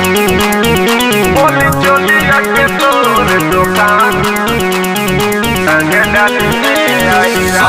बोली चोलिया के तोर दुकान संग डाली में आईरा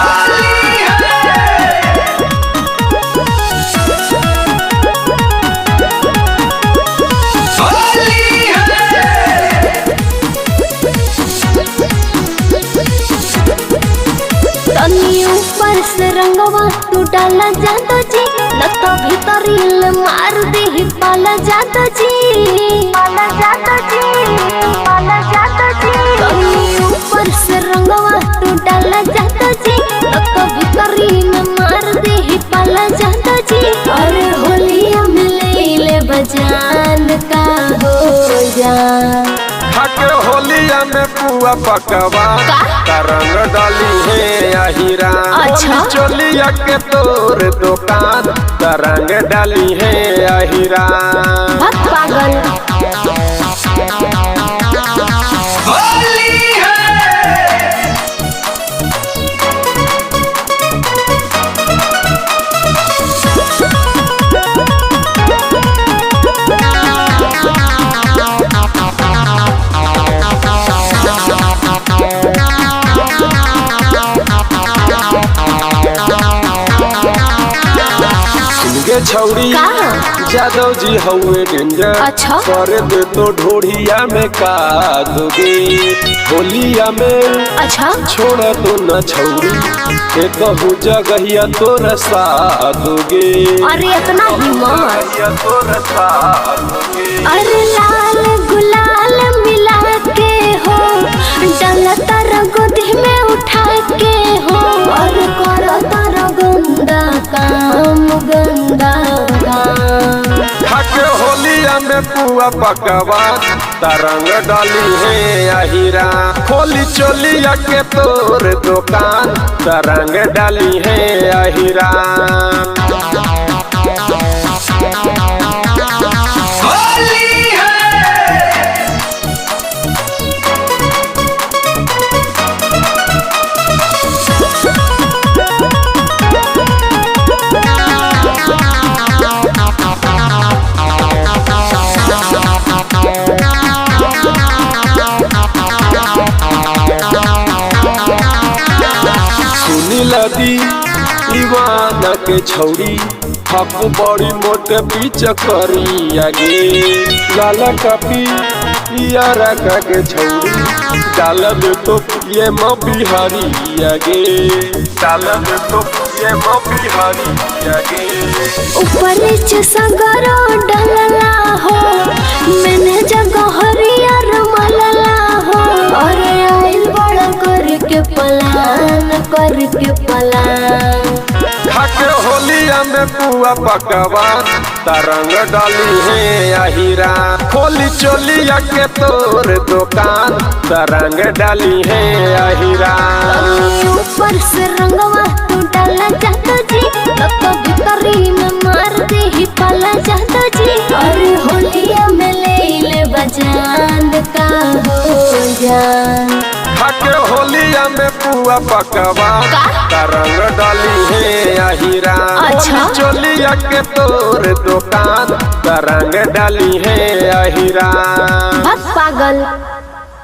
ऊपर से रंगवा तू डाला जाता जी न तो भीतरील मार दे पाला जाता जी पाला जाता जी पाला जाता जी ऊपर से रंगवा तू डाला जाता जी न तो भीतरील मार दे पाला जाता जी अरे होलिया में ले बजान का हो जा खाके होलिया में पुआ पकवा रंग डाली है आहिरा अच्छा चोलिया के तोर दुकान रंग डाली है आहिरा पागल छौड़ी जादव जी हवे डेंजर अच्छा कर दे तो ढोढ़िया में का दोगे होलिया में अच्छा छोड़ तो न छौड़ी ते कहू जगहिया तो रसा दोगे अरे इतना हिम्मत तो रसा दोगे अरे लाल गुलाल मिला के हो डाला तारा गोदी में उठा के हो और करो तारा गंदा काम गंदा खाके होलिया में पुआ पकवा तरंग डाली है आहिरा खोली चोलिया के तोर दुकान तरंग डाली है आहिरा लदी दीवाना के छौड़ी हक बड़ी मोटे पीछ करी आगे लाला कापी यारा का के छौड़ी डाल दे तो ये माँ बिहारी आगे डाल दे तो ये माँ बिहारी आगे ऊपर नीचे सगरो डलला हो मैंने जगह हरियर मलला हो अरे आइल बड़ा करके पलान खाके होलिया में पुआ पकवा तरंग डाली है आहिरा खोली चोलिया के तोर दुकान तरंग डाली है आहिरा ऊपर से रंगवा तू डाला जाता जी तो भीतरी में मार दे ही पाला जाता जी अरे होलिया में ले बजान का हो जान खाके होलिया में पुआ पकवा तरंग डाली है आहिरा अच्छा चोलिया के तोर दुकान तरंग डाली है आहिरा पागल।